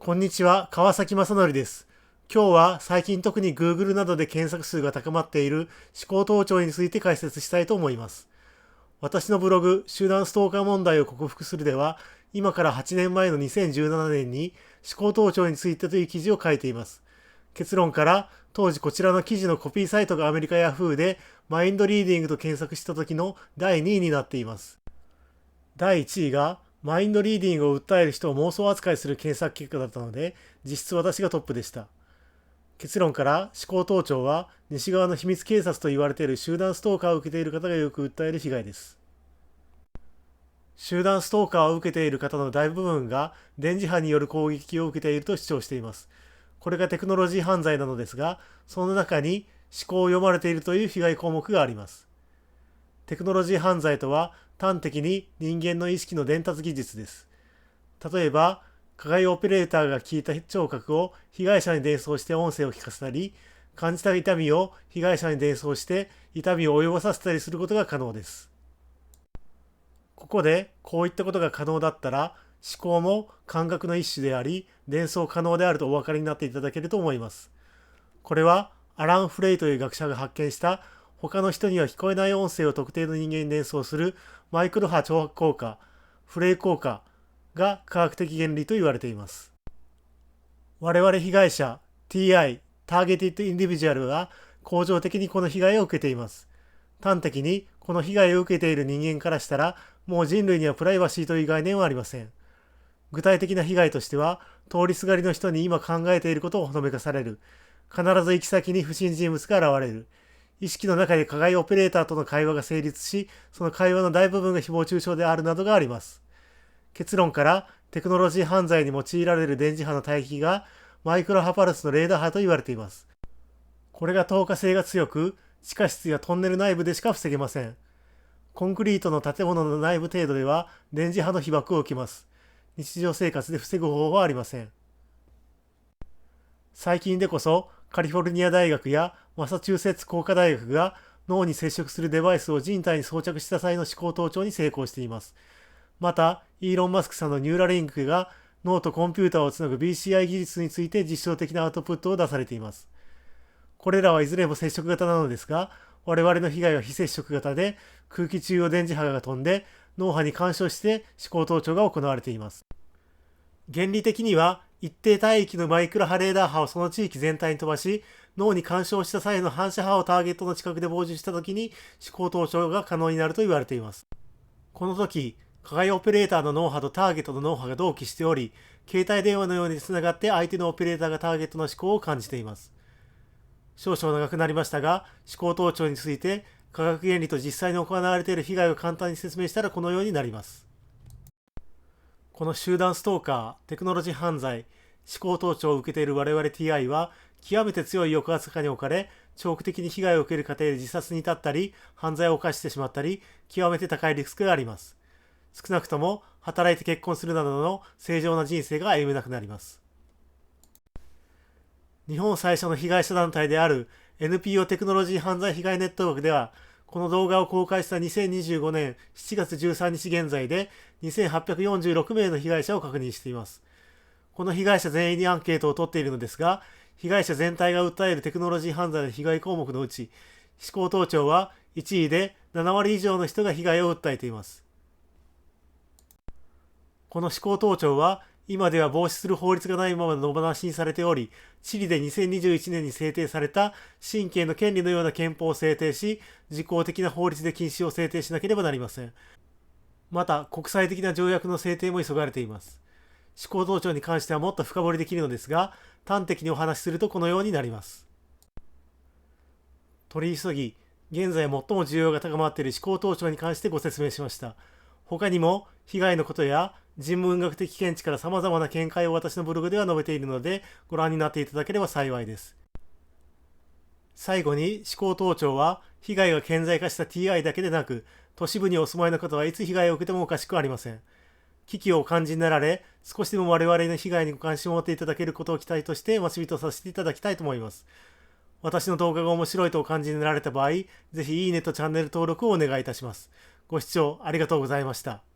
こんにちは、川崎正則です。今日は最近特に Google などで検索数が高まっている思考盗聴について解説したいと思います。私のブログ、集団ストーカー問題を克服するでは、今から8年前の2017年に思考盗聴についてという記事を書いています。結論から、当時こちらの記事のコピーサイトがアメリカヤフーでマインドリーディングと検索した時の第2位になっています。第1位がマインドリーディングを訴える人を妄想扱いする検索結果だったので、実質私がトップでした。結論から思考盗聴は西側の秘密警察と言われている集団ストーカーを受けている方がよく訴える被害です。集団ストーカーを受けている方の大部分が電磁波による攻撃を受けていると主張しています。これがテクノロジー犯罪なのですが、その中に思考を読まれているという被害項目があります。テクノロジー犯罪とは端的に人間の意識の伝達技術です。例えば、加害オペレーターが聞いた聴覚を被害者に伝送して音声を聞かせたり、感じた痛みを被害者に伝送して痛みを及ぼさせたりすることが可能です。ここでこういったことが可能だったら、思考も感覚の一種であり、伝送可能であるとお分かりになっていただけると思います。これはアラン・フレイという学者が発見した他の人には聞こえない音声を特定の人間に伝送するマイクロ波長波効果、フレイ効果が科学的原理と言われています。我々被害者 TI、ターゲティッド・インディビジュアルは恒常的にこの被害を受けています。端的にこの被害を受けている人間からしたら、もう人類にはプライバシーという概念はありません。具体的な被害としては、通りすがりの人に今考えていることをほのめかされる。必ず行き先に不審人物が現れる。意識の中で加害オペレーターとの会話が成立し、その会話の大部分が誹謗中傷であるなどがあります。結論から、テクノロジー犯罪に用いられる電磁波の帯域がマイクロ波パルスのレーダー波と言われています。これが透過性が強く、地下室やトンネル内部でしか防げません。コンクリートの建物の内部程度では電磁波の被曝を受けます。日常生活で防ぐ方法はありません。最近でこそカリフォルニア大学やマサチューセッツ工科大学が脳に接触するデバイスを人体に装着した際の思考盗聴に成功しています。また、イーロン・マスクさんのニューラリンクが脳とコンピューターをつなぐ BCI 技術について実証的なアウトプットを出されています。これらはいずれも接触型なのですが、我々の被害は非接触型で、空気中を電磁波が飛んで脳波に干渉して思考盗聴が行われています。原理的には一定帯域のマイクロ波レーダー波をその地域全体に飛ばし、脳に干渉した際の反射波をターゲットの近くで傍受したときに思考盗聴が可能になると言われています。この時、加害オペレーターの脳波とターゲットの脳波が同期しており、携帯電話のようにつながって相手のオペレーターがターゲットの思考を感じています。少々長くなりましたが、思考盗聴について科学原理と実際に行われている被害を簡単に説明したらこのようになります。この集団ストーカー、テクノロジー犯罪、思考盗聴を受けている我々 TI は、極めて強い抑圧下に置かれ、長期的に被害を受ける過程で自殺に至ったり、犯罪を犯してしまったり、極めて高いリスクがあります。少なくとも、働いて結婚するなどの正常な人生が歩めなくなります。日本最初の被害者団体である NPO テクノロジー犯罪被害ネットワークでは、この動画を公開した2025年7月13日現在で2846名の被害者を確認しています。この被害者全員にアンケートを取っているのですが、被害者全体が訴えるテクノロジー犯罪の被害項目のうち、思考盗聴は1位で7割以上の人が被害を訴えています。この思考盗聴は今では防止する法律がないまま野放しにされており、チリで2021年に制定された神経の権利のような憲法を制定し、自公的な法律で禁止を制定しなければなりません。また、国際的な条約の制定も急がれています。思考盗聴に関してはもっと深掘りできるのですが、端的にお話しするとこのようになります。取り急ぎ、現在最も需要が高まっている思考盗聴に関してご説明しました。他にも、被害のことや人文学的見地から様々な見解を私のブログでは述べているので、ご覧になっていただければ幸いです。最後に、思考盗聴は、被害が顕在化した TI だけでなく、都市部にお住まいの方はいつ被害を受けてもおかしくありません。危機をお感じになられ、少しでも我々の被害にご関心を持っていただけることを期待として待ち人させていただきたいと思います。私の動画が面白いとお感じになられた場合、ぜひいいねとチャンネル登録をお願いいたします。ご視聴ありがとうございました。